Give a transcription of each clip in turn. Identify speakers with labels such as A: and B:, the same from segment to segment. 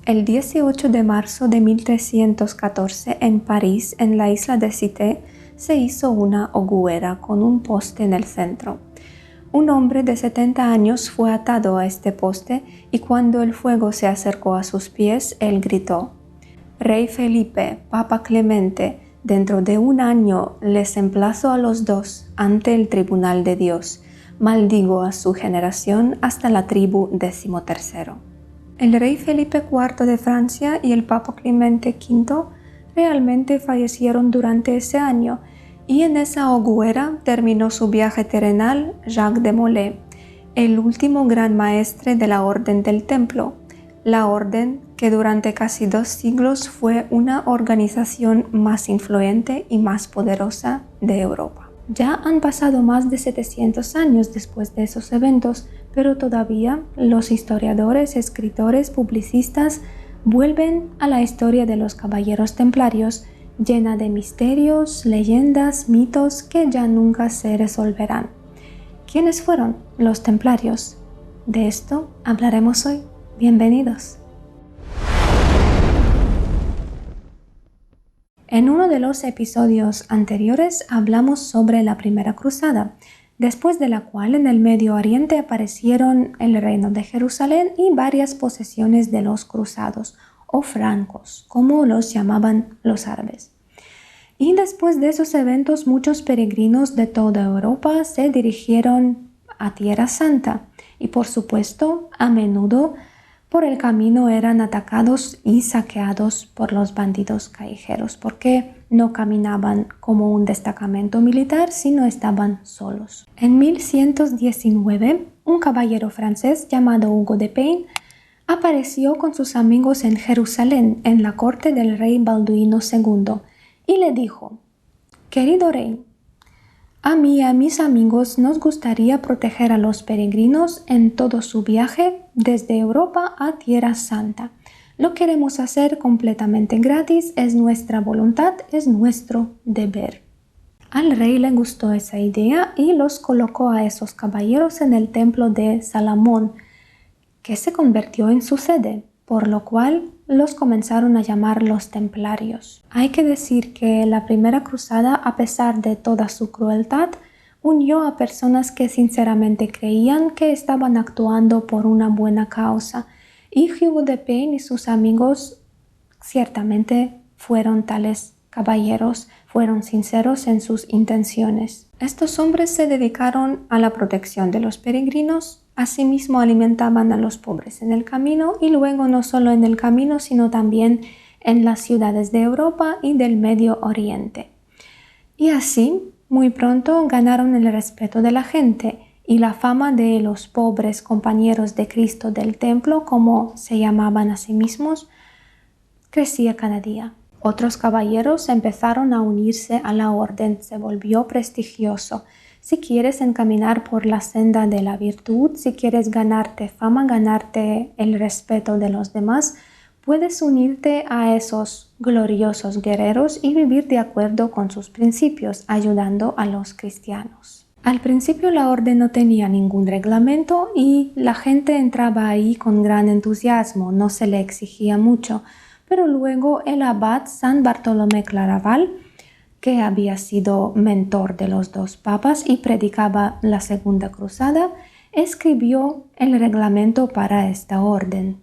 A: El 18 de marzo de 1314 en París, en la isla de Cité, se hizo una hoguera con un poste en el centro. Un hombre de 70 años fue atado a este poste y cuando el fuego se acercó a sus pies, él gritó: «Rey Felipe, Papa Clemente, dentro de un año les emplazo a los dos ante el tribunal de Dios. Maldigo a su generación hasta la tribu 13». El rey Felipe IV de Francia y el Papa Clemente V realmente fallecieron durante ese año, y en esa hoguera terminó su viaje terrenal Jacques de Molay, el último gran maestre de la Orden del Templo, la orden que durante casi 2 siglos fue una organización más influyente y más poderosa de Europa. Ya han pasado más de 700 años después de esos eventos, pero todavía los historiadores, escritores, publicistas vuelven a la historia de los caballeros templarios, llena de misterios, leyendas, mitos que ya nunca se resolverán. ¿Quiénes fueron los templarios? De esto hablaremos hoy. Bienvenidos. En uno de los episodios anteriores hablamos sobre la Primera Cruzada, después de la cual en el Medio Oriente aparecieron el Reino de Jerusalén y varias posesiones de los cruzados, o francos, como los llamaban los árabes. Y después de esos eventos, muchos peregrinos de toda Europa se dirigieron a Tierra Santa y, por supuesto, a menudo por el camino eran atacados y saqueados por los bandidos callejeros, porque no caminaban como un destacamento militar, sino estaban solos. En 1119, un caballero francés llamado Hugo de Payne apareció con sus amigos en Jerusalén, en la corte del rey Balduino II, y le dijo: «Querido rey, a mí y a mis amigos nos gustaría proteger a los peregrinos en todo su viaje desde Europa a Tierra Santa. Lo queremos hacer completamente gratis, es nuestra voluntad, es nuestro deber». Al rey le gustó esa idea y los colocó a esos caballeros en el templo de Salomón, que se convirtió en su sede, por lo cual los comenzaron a llamar los templarios. Hay que decir que la Primera Cruzada, a pesar de toda su crueldad, unió a personas que sinceramente creían que estaban actuando por una buena causa, y Hugo de Payne y sus amigos ciertamente fueron tales caballeros, fueron sinceros en sus intenciones. Estos hombres se dedicaron a la protección de los peregrinos. Asimismo alimentaban a los pobres en el camino y luego no solo en el camino, sino también en las ciudades de Europa y del Medio Oriente. Y así, muy pronto ganaron el respeto de la gente y la fama de los pobres compañeros de Cristo del templo, como se llamaban a sí mismos, crecía cada día. Otros caballeros empezaron a unirse a la orden, se volvió prestigioso. Si quieres encaminar por la senda de la virtud, si quieres ganarte fama, ganarte el respeto de los demás, puedes unirte a esos gloriosos guerreros y vivir de acuerdo con sus principios, ayudando a los cristianos. Al principio la orden no tenía ningún reglamento y la gente entraba ahí con gran entusiasmo, no se le exigía mucho, pero luego el abad San Bartolomé Claraval, que había sido mentor de los 2 papas y predicaba la Segunda Cruzada, escribió el reglamento para esta orden.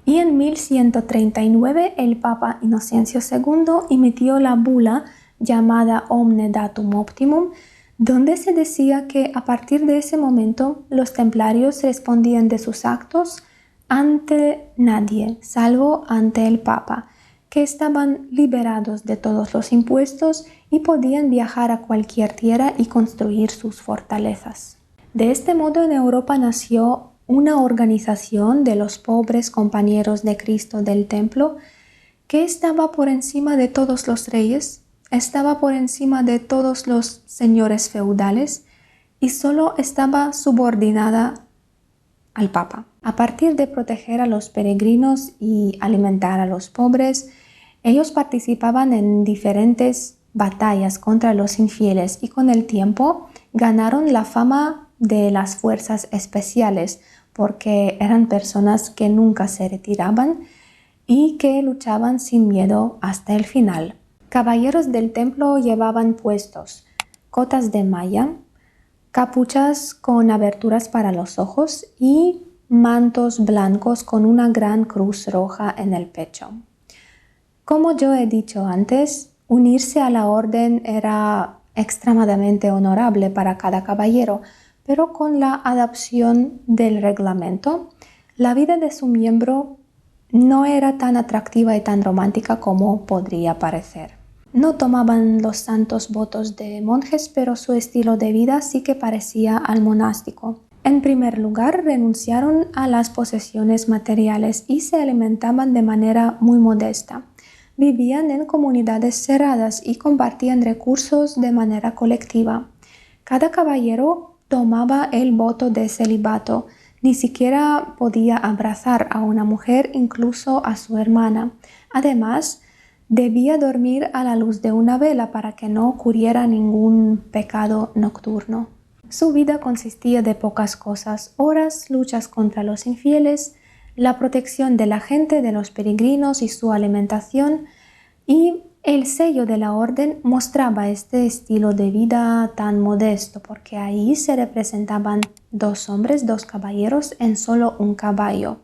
A: Y en 1139 el Papa Inocencio II emitió la bula llamada Omne Datum Optimum, donde se decía que a partir de ese momento los templarios respondían de sus actos ante nadie, salvo ante el Papa, que estaban liberados de todos los impuestos y podían viajar a cualquier tierra y construir sus fortalezas. De este modo en Europa nació una organización de los pobres compañeros de Cristo del templo que estaba por encima de todos los reyes, estaba por encima de todos los señores feudales y solo estaba subordinada al Papa. A partir de proteger a los peregrinos y alimentar a los pobres, ellos participaban en diferentes batallas contra los infieles y con el tiempo ganaron la fama de las fuerzas especiales porque eran personas que nunca se retiraban y que luchaban sin miedo hasta el final. Caballeros del templo llevaban puestos cotas de malla, capuchas con aberturas para los ojos y mantos blancos con una gran cruz roja en el pecho. Como yo he dicho antes, unirse a la orden era extremadamente honorable para cada caballero, pero con la adopción del reglamento, la vida de su miembro no era tan atractiva y tan romántica como podría parecer. No tomaban los santos votos de monjes, pero su estilo de vida sí que parecía al monástico. En primer lugar, renunciaron a las posesiones materiales y se alimentaban de manera muy modesta. Vivían en comunidades cerradas y compartían recursos de manera colectiva. Cada caballero tomaba el voto de celibato. Ni siquiera podía abrazar a una mujer, incluso a su hermana. Además, debía dormir a la luz de una vela para que no ocurriera ningún pecado nocturno. Su vida consistía de pocas cosas: horas, luchas contra los infieles, la protección de la gente, de los peregrinos y su alimentación, y el sello de la orden mostraba este estilo de vida tan modesto, porque ahí se representaban 2 hombres, 2 caballeros en solo un caballo,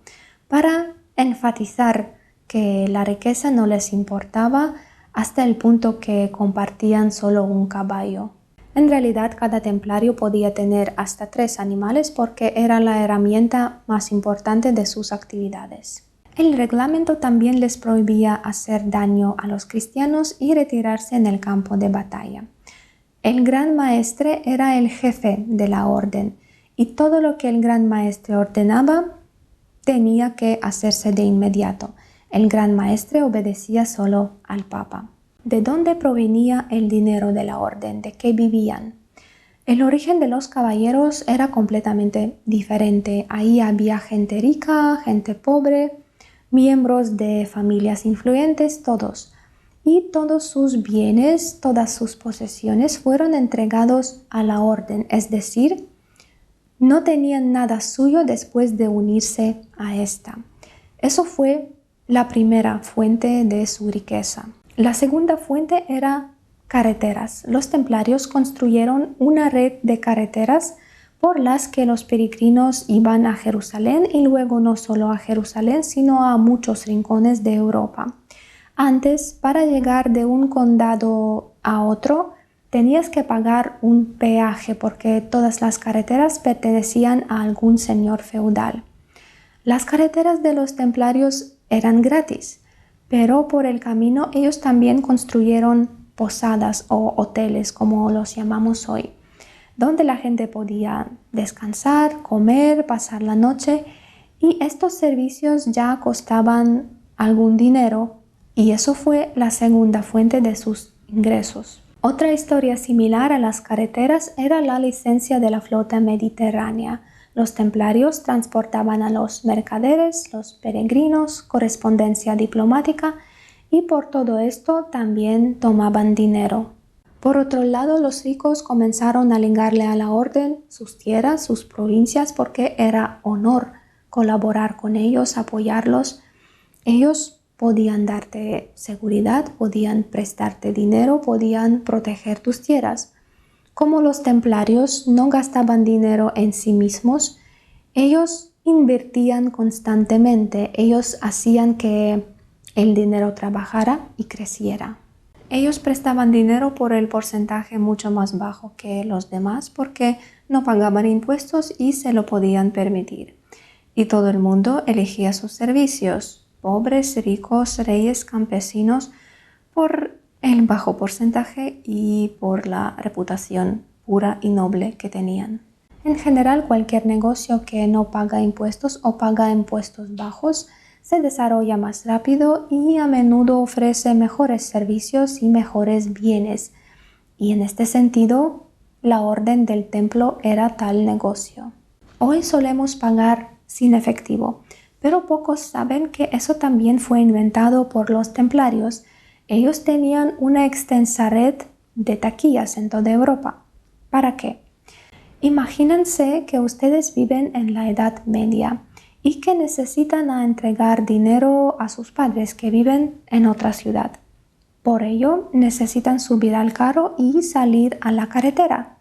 A: para enfatizar que la riqueza no les importaba hasta el punto que compartían solo un caballo. En realidad, cada templario podía tener hasta 3 animales porque era la herramienta más importante de sus actividades. El reglamento también les prohibía hacer daño a los cristianos y retirarse en el campo de batalla. El gran maestre era el jefe de la orden y todo lo que el gran maestre ordenaba tenía que hacerse de inmediato. El gran maestre obedecía solo al papa. ¿De dónde provenía el dinero de la orden? ¿De qué vivían? El origen de los caballeros era completamente diferente. Ahí había gente rica, gente pobre, miembros de familias influyentes, todos. Y todos sus bienes, todas sus posesiones fueron entregados a la orden, es decir, no tenían nada suyo después de unirse a esta. Eso fue la primera fuente de su riqueza. La segunda fuente era carreteras. Los templarios construyeron una red de carreteras por las que los peregrinos iban a Jerusalén y luego no solo a Jerusalén, sino a muchos rincones de Europa. Antes, para llegar de un condado a otro, tenías que pagar un peaje porque todas las carreteras pertenecían a algún señor feudal. Las carreteras de los templarios eran gratis, pero por el camino ellos también construyeron posadas o hoteles, como los llamamos hoy, donde la gente podía descansar, comer, pasar la noche, y estos servicios ya costaban algún dinero y eso fue la segunda fuente de sus ingresos. Otra historia similar a las carreteras era la licencia de la flota mediterránea. Los templarios transportaban a los mercaderes, los peregrinos, correspondencia diplomática y por todo esto también tomaban dinero. Por otro lado, los ricos comenzaron a ligarle a la orden sus tierras, sus provincias, porque era honor colaborar con ellos, apoyarlos. Ellos podían darte seguridad, podían prestarte dinero, podían proteger tus tierras. Como los templarios no gastaban dinero en sí mismos, ellos invertían constantemente, ellos hacían que el dinero trabajara y creciera. Ellos prestaban dinero por el porcentaje mucho más bajo que los demás porque no pagaban impuestos y se lo podían permitir. Y todo el mundo elegía sus servicios, pobres, ricos, reyes, campesinos, por el bajo porcentaje y por la reputación pura y noble que tenían. En general, cualquier negocio que no paga impuestos o paga impuestos bajos se desarrolla más rápido y a menudo ofrece mejores servicios y mejores bienes. Y en este sentido, la orden del templo era tal negocio. Hoy solemos pagar sin efectivo, pero pocos saben que eso también fue inventado por los templarios. Ellos tenían una extensa red de taquillas en toda Europa. ¿Para qué? Imagínense que ustedes viven en la Edad Media y que necesitan entregar dinero a sus padres que viven en otra ciudad. Por ello, necesitan subir al carro y salir a la carretera.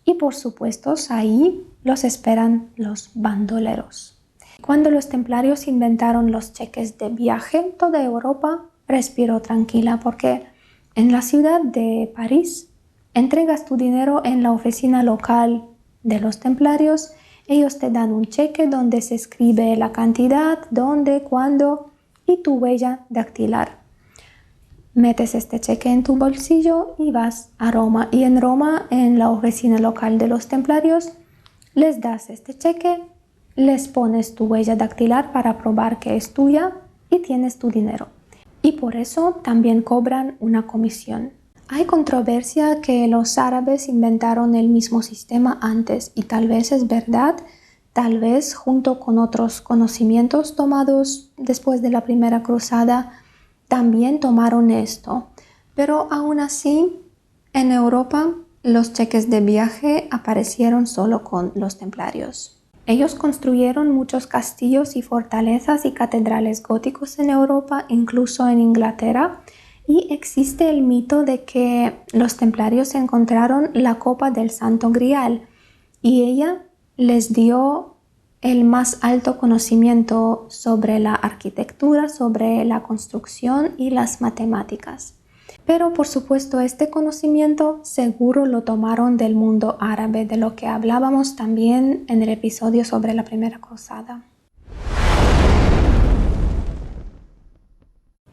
A: Y por supuesto, ahí los esperan los bandoleros. Cuando los templarios inventaron los cheques de viaje, toda Europa respiró tranquila porque en la ciudad de París entregas tu dinero en la oficina local de los templarios. Ellos te dan un cheque donde se escribe la cantidad, dónde, cuándo y tu huella dactilar. Metes este cheque en tu bolsillo y vas a Roma. Y en Roma, en la oficina local de los templarios, les das este cheque, les pones tu huella dactilar para probar que es tuya y tienes tu dinero. Y por eso también cobran una comisión. Hay controversia que los árabes inventaron el mismo sistema antes y tal vez es verdad, tal vez junto con otros conocimientos tomados después de la primera cruzada, también tomaron esto, pero aún así en Europa los cheques de viaje aparecieron solo con los templarios. Ellos construyeron muchos castillos y fortalezas y catedrales góticos en Europa, incluso en Inglaterra, y existe el mito de que los templarios encontraron la copa del Santo Grial y ella les dio el más alto conocimiento sobre la arquitectura, sobre la construcción y las matemáticas. Pero por supuesto este conocimiento seguro lo tomaron del mundo árabe, de lo que hablábamos también en el episodio sobre la primera cruzada.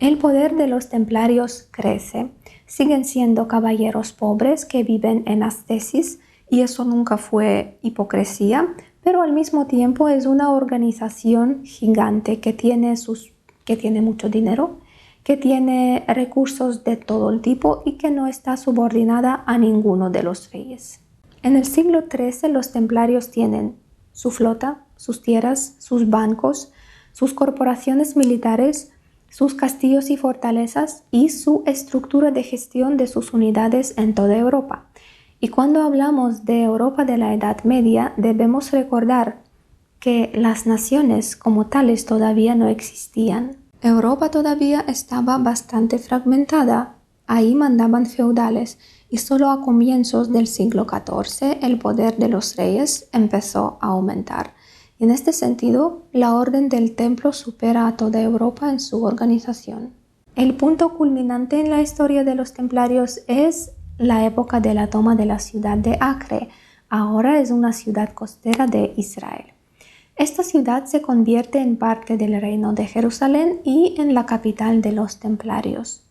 A: El poder de los templarios crece. Siguen siendo caballeros pobres que viven en ascesis y eso nunca fue hipocresía, pero al mismo tiempo es una organización gigante que tiene mucho dinero, que tiene recursos de todo el tipo y que no está subordinada a ninguno de los reyes. En el siglo XIII los templarios tienen su flota, sus tierras, sus bancos, sus corporaciones militares, sus castillos y fortalezas y su estructura de gestión de sus unidades en toda Europa. Y cuando hablamos de Europa de la Edad Media, debemos recordar que las naciones como tales todavía no existían. Europa todavía estaba bastante fragmentada. Ahí mandaban feudales y solo a comienzos del siglo XIV el poder de los reyes empezó a aumentar. En este sentido, la Orden del Templo supera a toda Europa en su organización. El punto culminante en la historia de los templarios es la época de la toma de la ciudad de Acre. Ahora es una ciudad costera de Israel. Esta ciudad se convierte en parte del reino de Jerusalén y en la capital de los templarios.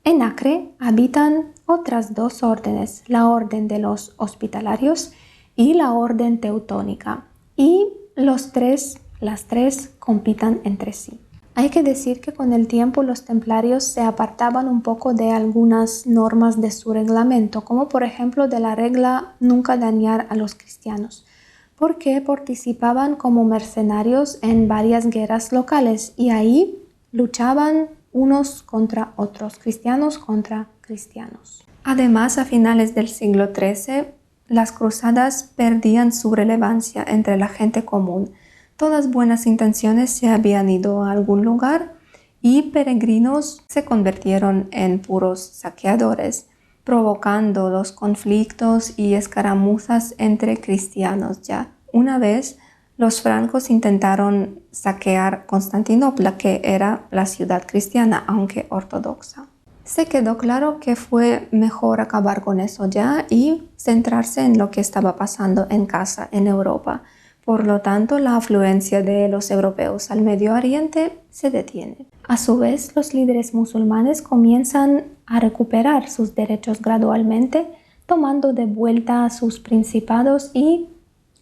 A: En Acre habitan otras dos órdenes, la orden de los hospitalarios y la orden teutónica, y las tres compitan entre sí. Hay que decir que con el tiempo los templarios se apartaban un poco de algunas normas de su reglamento, como por ejemplo de la regla nunca dañar a los cristianos, porque participaban como mercenarios en varias guerras locales y ahí luchaban unos contra otros, cristianos contra cristianos. Además, a finales del siglo XIII, las cruzadas perdían su relevancia entre la gente común. Todas buenas intenciones se habían ido a algún lugar y peregrinos se convirtieron en puros saqueadores, provocando los conflictos y escaramuzas entre cristianos ya. Una vez, los francos intentaron saquear Constantinopla, que era la ciudad cristiana, aunque ortodoxa. Se quedó claro que fue mejor acabar con eso ya y centrarse en lo que estaba pasando en casa, en Europa. Por lo tanto, la afluencia de los europeos al Medio Oriente se detiene. A su vez, los líderes musulmanes comienzan a recuperar sus derechos gradualmente, tomando de vuelta sus principados y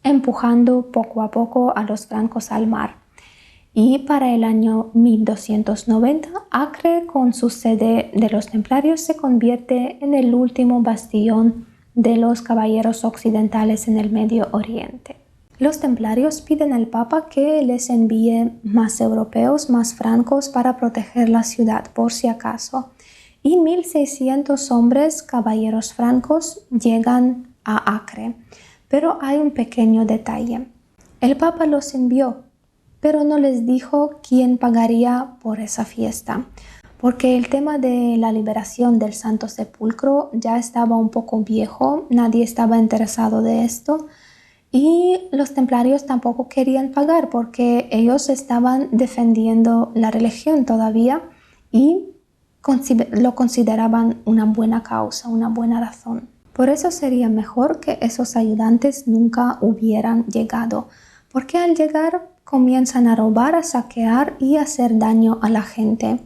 A: empujando poco a poco a los francos al mar. Y para el año 1290, Acre, con su sede de los templarios, se convierte en el último bastión de los caballeros occidentales en el Medio Oriente. Los templarios piden al Papa que les envíe más europeos, más francos, para proteger la ciudad por si acaso. Y 1600 hombres, caballeros francos, llegan a Acre. Pero hay un pequeño detalle. El Papa los envió, pero no les dijo quién pagaría por esa fiesta, porque el tema de la liberación del Santo Sepulcro ya estaba un poco viejo, nadie estaba interesado de esto y los templarios tampoco querían pagar porque ellos estaban defendiendo la religión todavía y lo consideraban una buena causa, una buena razón. Por eso sería mejor que esos ayudantes nunca hubieran llegado, porque al llegar comienzan a robar, a saquear y a hacer daño a la gente.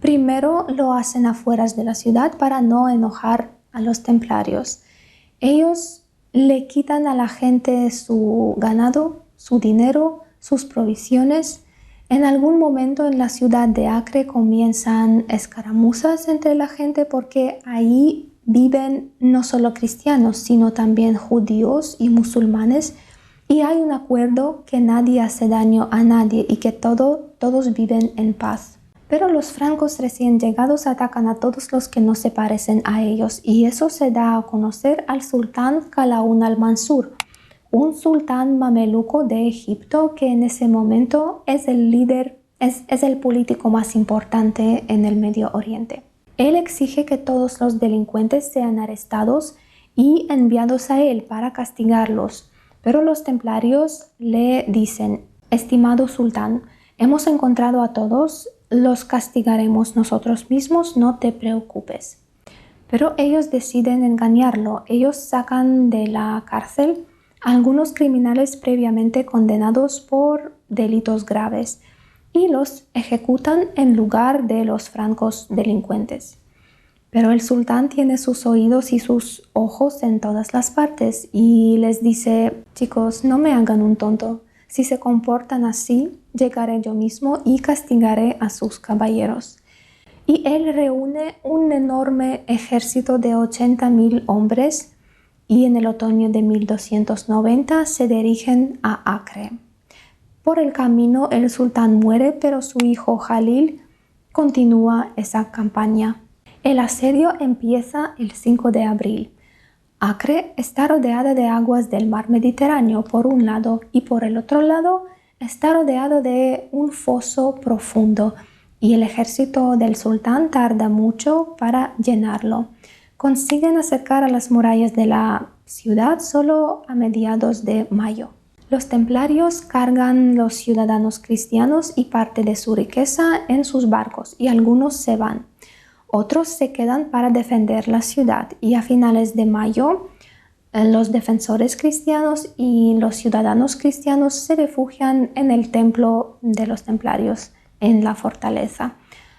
A: Primero lo hacen afuera de la ciudad para no enojar a los templarios. Ellos le quitan a la gente su ganado, su dinero, sus provisiones. En algún momento en la ciudad de Acre comienzan escaramuzas entre la gente porque ahí viven no solo cristianos, sino también judíos y musulmanes. Y hay un acuerdo que nadie hace daño a nadie y que todos viven en paz. Pero los francos recién llegados atacan a todos los que no se parecen a ellos y eso se da a conocer al sultán Kalaún al-Mansur, un sultán mameluco de Egipto que en ese momento es el líder, es el político más importante en el Medio Oriente. Él exige que todos los delincuentes sean arrestados y enviados a él para castigarlos, pero los templarios le dicen: estimado sultán, hemos encontrado a todos, los castigaremos nosotros mismos, no te preocupes. Pero ellos deciden engañarlo. Ellos sacan de la cárcel a algunos criminales previamente condenados por delitos graves y los ejecutan en lugar de los francos delincuentes. Pero el sultán tiene sus oídos y sus ojos en todas las partes y les dice: chicos, no me hagan un tonto. Si se comportan así, llegaré yo mismo y castigaré a sus caballeros. Y él reúne un enorme ejército de 80,000 hombres y en el otoño de 1290 se dirigen a Acre. Por el camino el sultán muere, pero su hijo Jalil continúa esa campaña. El asedio empieza el 5 de abril. Acre está rodeada de aguas del mar Mediterráneo por un lado y por el otro lado está rodeado de un foso profundo y el ejército del sultán tarda mucho para llenarlo. Consiguen acercar a las murallas de la ciudad solo a mediados de mayo. Los templarios cargan los ciudadanos cristianos y parte de su riqueza en sus barcos y algunos se van. Otros se quedan para defender la ciudad y a finales de mayo los defensores cristianos y los ciudadanos cristianos se refugian en el templo de los templarios en la fortaleza.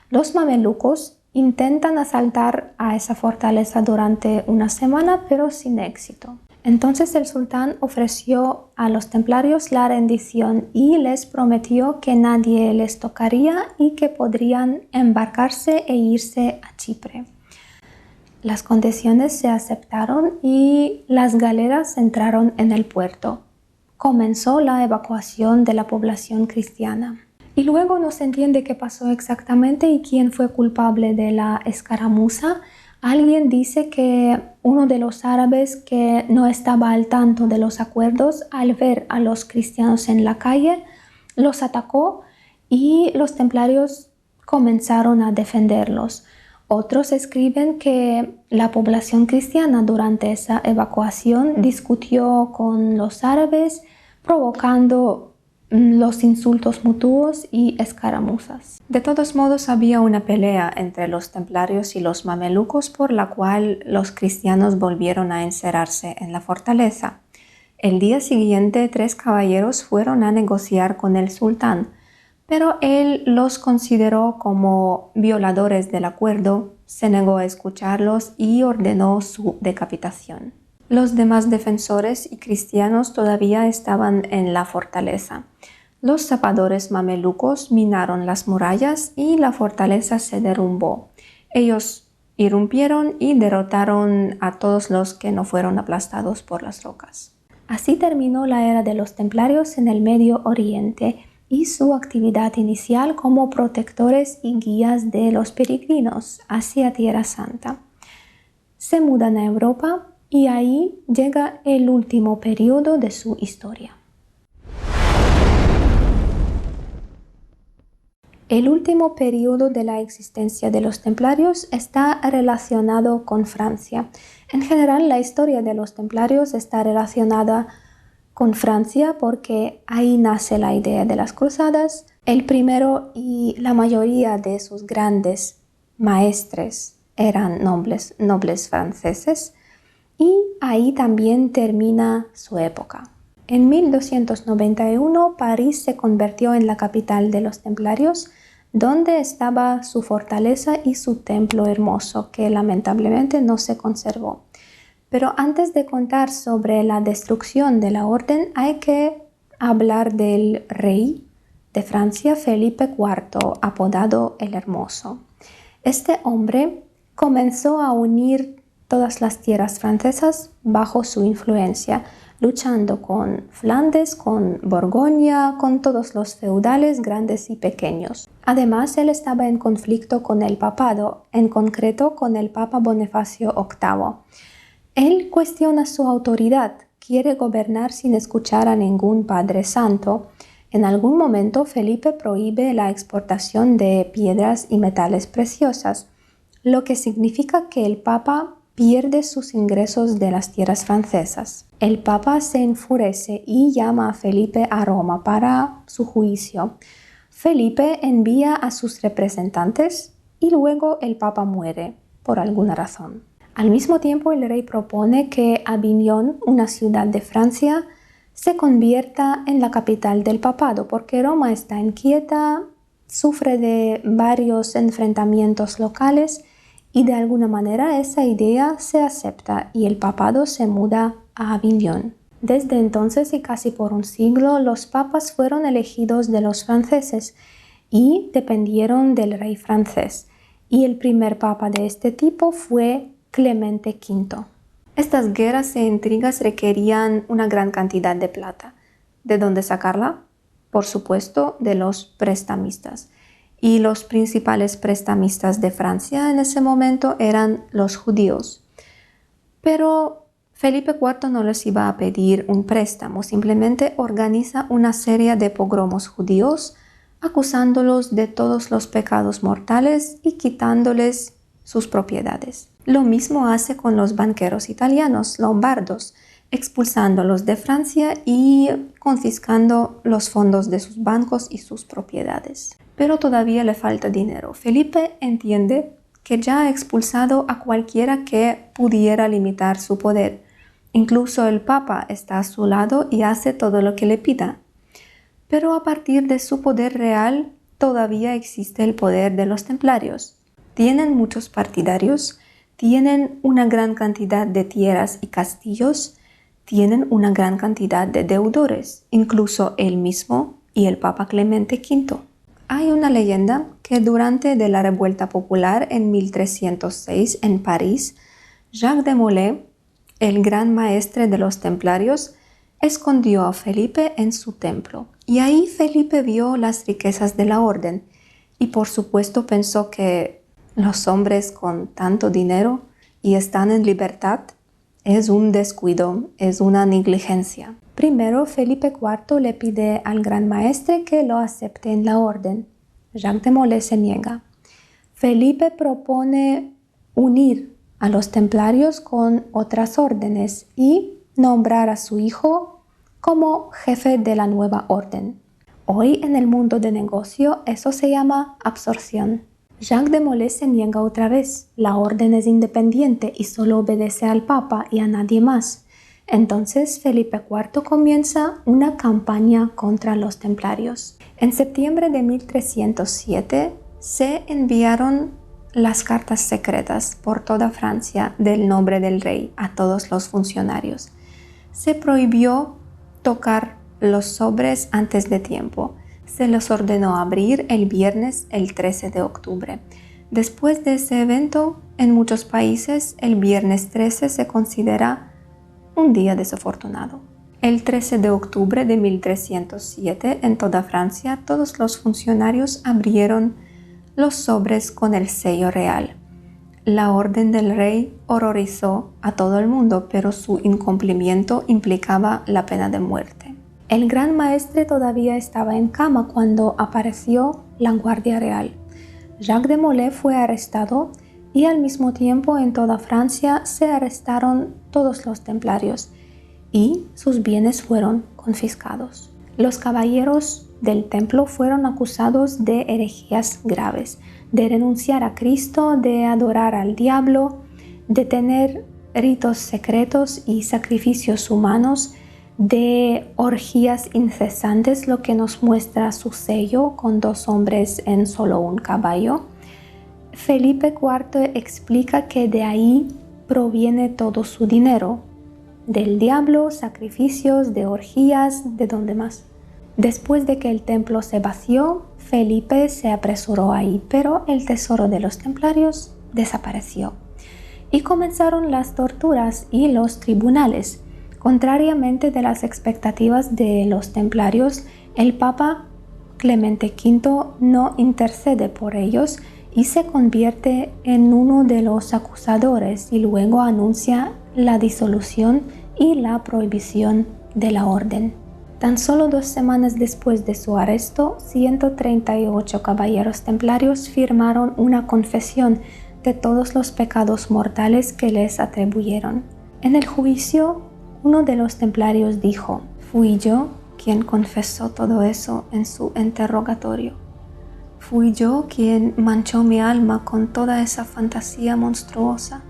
A: Los mamelucos intentan asaltar a esa fortaleza durante una semana, pero sin éxito. Entonces el sultán ofreció a los templarios la rendición y les prometió que nadie les tocaría y que podrían embarcarse e irse a Chipre. Las condiciones se aceptaron y las galeras entraron en el puerto. Comenzó la evacuación de la población cristiana. Y luego no se entiende qué pasó exactamente y quién fue culpable de la escaramuza. Alguien dice que uno de los árabes que no estaba al tanto de los acuerdos, al ver a los cristianos en la calle, los atacó y los templarios comenzaron a defenderlos. Otros escriben que la población cristiana durante esa evacuación discutió con los árabes, provocando los insultos mutuos y escaramuzas. De todos modos, había una pelea entre los templarios y los mamelucos por la cual los cristianos volvieron a encerrarse en la fortaleza. El día siguiente, 3 caballeros fueron a negociar con el sultán, pero él los consideró como violadores del acuerdo, se negó a escucharlos y ordenó su decapitación. Los demás defensores y cristianos todavía estaban en la fortaleza. Los zapadores mamelucos minaron las murallas y la fortaleza se derrumbó. Ellos irrumpieron y derrotaron a todos los que no fueron aplastados por las rocas. Así terminó la era de los templarios en el Medio Oriente y su actividad inicial como protectores y guías de los peregrinos hacia Tierra Santa. Se mudan a Europa y ahí llega el último periodo de su historia. El último periodo de la existencia de los templarios está relacionado con Francia. En general, la historia de los templarios está relacionada con Francia porque ahí nace la idea de las cruzadas. El primero y la mayoría de sus grandes maestres eran nobles franceses y ahí también termina su época. En 1291, París se convirtió en la capital de los templarios, donde estaba su fortaleza y su templo hermoso, que lamentablemente no se conservó. Pero antes de contar sobre la destrucción de la orden, hay que hablar del rey de Francia, Felipe IV, apodado el Hermoso. Este hombre comenzó a unir todas las tierras francesas bajo su influencia, luchando con Flandes, con Borgoña, con todos los feudales grandes y pequeños. Además, él estaba en conflicto con el papado, en concreto con el Papa Bonifacio VIII. Él cuestiona su autoridad, quiere gobernar sin escuchar a ningún padre santo. En algún momento, Felipe prohíbe la exportación de piedras y metales preciosas, lo que significa que el Papa pierde sus ingresos de las tierras francesas. El Papa se enfurece y llama a Felipe a Roma para su juicio. Felipe envía a sus representantes y luego el Papa muere por alguna razón. Al mismo tiempo, el rey propone que Avignon, una ciudad de Francia, se convierta en la capital del papado porque Roma está inquieta, sufre de varios enfrentamientos locales y de alguna manera esa idea se acepta y el papado se muda a Avignon. Desde entonces y casi por un siglo, los papas fueron elegidos de los franceses y dependieron del rey francés. Y el primer papa de este tipo fue Clemente V. Estas guerras e intrigas requerían una gran cantidad de plata. ¿De dónde sacarla? Por supuesto, de los prestamistas. Y los principales prestamistas de Francia en ese momento eran los judíos. Pero Felipe IV no les iba a pedir un préstamo, simplemente organiza una serie de pogromos judíos, acusándolos de todos los pecados mortales y quitándoles sus propiedades. Lo mismo hace con los banqueros italianos, lombardos, expulsándolos de Francia y confiscando los fondos de sus bancos y sus propiedades. Pero todavía le falta dinero. Felipe entiende que ya ha expulsado a cualquiera que pudiera limitar su poder. Incluso el Papa está a su lado y hace todo lo que le pida. Pero a partir de su poder real, todavía existe el poder de los templarios. Tienen muchos partidarios, tienen una gran cantidad de tierras y castillos, tienen una gran cantidad de deudores, incluso él mismo y el Papa Clemente V. Hay una leyenda que durante la revuelta popular en 1306 en París, Jacques de Molay, el gran maestre de los templarios, escondió a Felipe en su templo. Y ahí Felipe vio las riquezas de la orden y por supuesto pensó que los hombres con tanto dinero y están en libertad es un descuido, es una negligencia. Primero, Felipe IV le pide al gran maestre que lo acepte en la orden. Jacques de Molay se niega. Felipe propone unir a los templarios con otras órdenes y nombrar a su hijo como jefe de la nueva orden. Hoy en el mundo de negocio eso se llama absorción. Jacques de Molay se niega otra vez. La orden es independiente y solo obedece al Papa y a nadie más. Entonces Felipe IV comienza una campaña contra los templarios. En septiembre de 1307 se enviaron las cartas secretas por toda Francia del nombre del rey a todos los funcionarios. Se prohibió tocar los sobres antes de tiempo. Se los ordenó abrir el viernes el 13 de octubre. Después de ese evento, en muchos países, el viernes 13 se considera un día desafortunado. El 13 de octubre de 1307, en toda Francia, todos los funcionarios abrieron los sobres con el sello real. La orden del rey horrorizó a todo el mundo, pero su incumplimiento implicaba la pena de muerte. El gran maestre todavía estaba en cama cuando apareció la Guardia Real. Jacques de Molay fue arrestado y al mismo tiempo en toda Francia se arrestaron todos los templarios y sus bienes fueron confiscados. Los caballeros del templo fueron acusados de herejías graves, de renunciar a Cristo, de adorar al diablo, de tener ritos secretos y sacrificios humanos, de orgías incesantes, lo que nos muestra su sello con 2 hombres en solo un caballo. Felipe IV explica que de ahí proviene todo su dinero, del diablo, sacrificios, de orgías, ¿de dónde más? Después de que el templo se vació, Felipe se apresuró ahí, pero el tesoro de los templarios desapareció. Y comenzaron las torturas y los tribunales. Contrariamente de las expectativas de los templarios, el Papa Clemente V no intercede por ellos y se convierte en uno de los acusadores y luego anuncia la disolución y la prohibición de la orden. Tan solo 2 semanas después de su arresto, 138 caballeros templarios firmaron una confesión de todos los pecados mortales que les atribuyeron. En el juicio, uno de los templarios dijo: «Fui yo quien confesó todo eso en su interrogatorio. Fui yo quien manchó mi alma con toda esa fantasía monstruosa».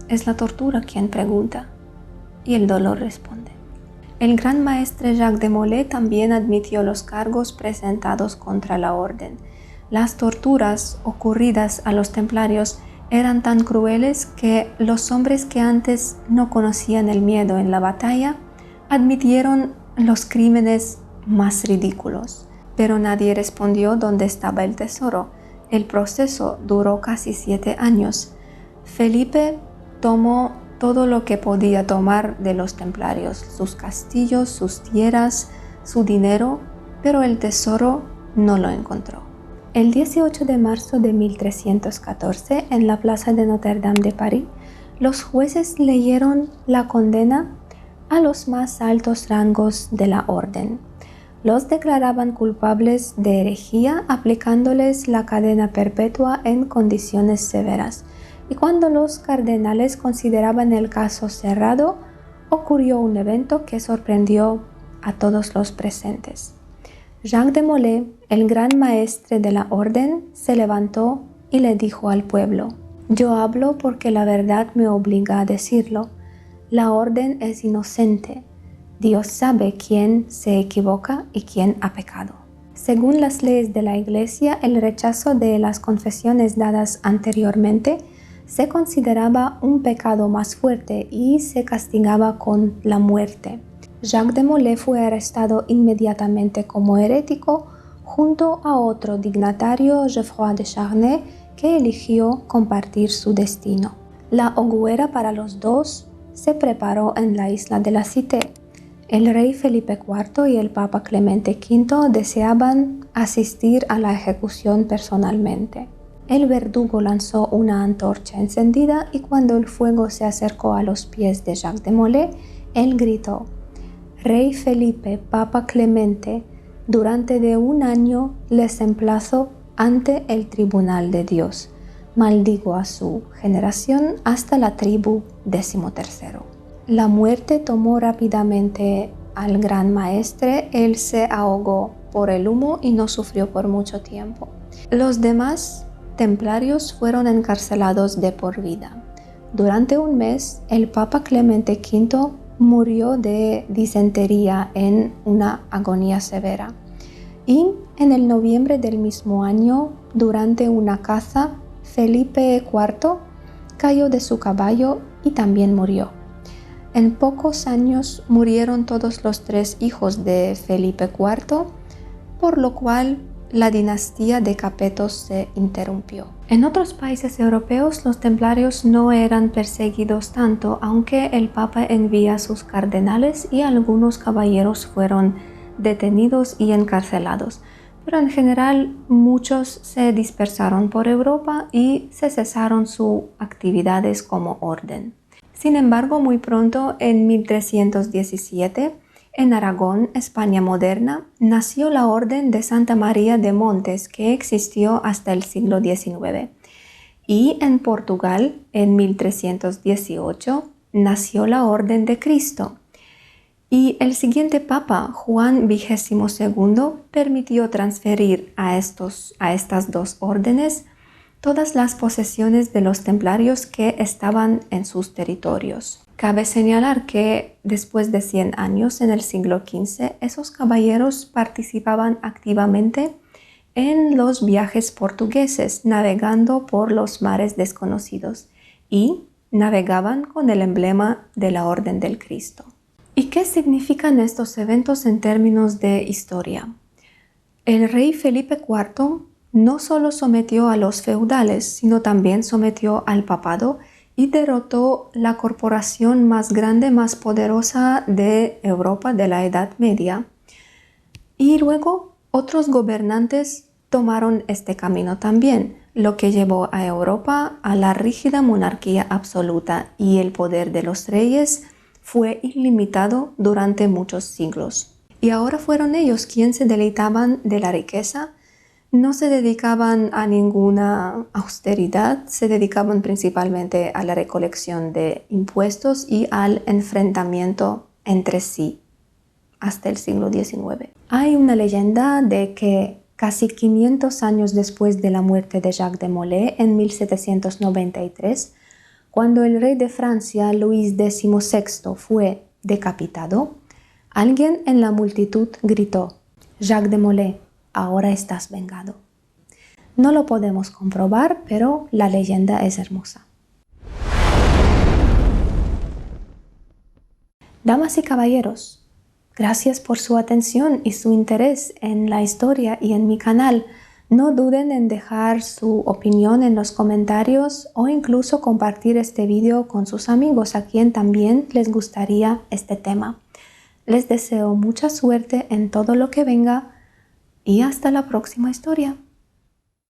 A: Es la tortura quien pregunta y el dolor responde. El gran maestre Jacques de Molay también admitió los cargos presentados contra la orden. Las torturas ocurridas a los templarios eran tan crueles que los hombres que antes no conocían el miedo en la batalla admitieron los crímenes más ridículos, pero nadie respondió dónde estaba el tesoro. El proceso duró casi 7 años. Felipe tomó todo lo que podía tomar de los templarios, sus castillos, sus tierras, su dinero, pero el tesoro no lo encontró. El 18 de marzo de 1314, en la plaza de Notre Dame de París, los jueces leyeron la condena a los más altos rangos de la orden. Los declaraban culpables de herejía, aplicándoles la cadena perpetua en condiciones severas. Y cuando los cardenales consideraban el caso cerrado, ocurrió un evento que sorprendió a todos los presentes. Jacques de Molay, el gran maestre de la orden, se levantó y le dijo al pueblo: «Yo hablo porque la verdad me obliga a decirlo. La orden es inocente. Dios sabe quién se equivoca y quién ha pecado». Según las leyes de la Iglesia, el rechazo de las confesiones dadas anteriormente se consideraba un pecado más fuerte y se castigaba con la muerte. Jacques de Molay fue arrestado inmediatamente como herético junto a otro dignatario, Geoffroy de Charnay, que eligió compartir su destino. La hoguera para los dos se preparó en la isla de la Cité. El rey Felipe IV y el Papa Clemente V deseaban asistir a la ejecución personalmente. El verdugo lanzó una antorcha encendida y cuando el fuego se acercó a los pies de Jacques de Molay, él gritó: «Rey Felipe, Papa Clemente, durante de 1 año les emplazo ante el tribunal de Dios. Maldigo a su generación hasta la tribu 13». La muerte tomó rápidamente al gran maestre. Él se ahogó por el humo y no sufrió por mucho tiempo. Los demás templarios fueron encarcelados de por vida. Durante 1 mes, el Papa Clemente V murió de disentería en una agonía severa. Y en el noviembre del mismo año, durante una caza, Felipe IV cayó de su caballo y también murió. En pocos años murieron todos los 3 hijos de Felipe IV, por lo cual la dinastía de Capetos se interrumpió. En otros países europeos los templarios no eran perseguidos tanto, aunque el Papa envía a sus cardenales y algunos caballeros fueron detenidos y encarcelados. Pero en general muchos se dispersaron por Europa y se cesaron sus actividades como orden. Sin embargo, muy pronto, en 1317, En Aragón, España moderna, nació la Orden de Santa María de Montes, que existió hasta el siglo XIX. Y en Portugal, en 1318, nació la Orden de Cristo. Y el siguiente Papa, Juan XXII, permitió transferir a estas dos órdenes todas las posesiones de los templarios que estaban en sus territorios. Cabe señalar que después de 100 años, en el siglo XV, esos caballeros participaban activamente en los viajes portugueses, navegando por los mares desconocidos, y navegaban con el emblema de la Orden del Cristo. ¿Y qué significan estos eventos en términos de historia? El rey Felipe IV no solo sometió a los feudales, sino también sometió al papado y derrotó la corporación más grande, más poderosa de Europa de la Edad Media. Y luego otros gobernantes tomaron este camino también, lo que llevó a Europa a la rígida monarquía absoluta, y el poder de los reyes fue ilimitado durante muchos siglos. Y ahora fueron ellos quienes se deleitaban de la riqueza. No se dedicaban a ninguna austeridad, se dedicaban principalmente a la recolección de impuestos y al enfrentamiento entre sí hasta el siglo XIX. Hay una leyenda de que casi 500 años después de la muerte de Jacques de Molay, en 1793, cuando el rey de Francia, Luis XVI, fue decapitado, alguien en la multitud gritó: «Jacques de Molay, ahora estás vengado». No lo podemos comprobar, pero la leyenda es hermosa. Damas y caballeros, gracias por su atención y su interés en la historia y en mi canal. No duden en dejar su opinión en los comentarios o incluso compartir este video con sus amigos a quien también les gustaría este tema. Les deseo mucha suerte en todo lo que venga y hasta la próxima historia.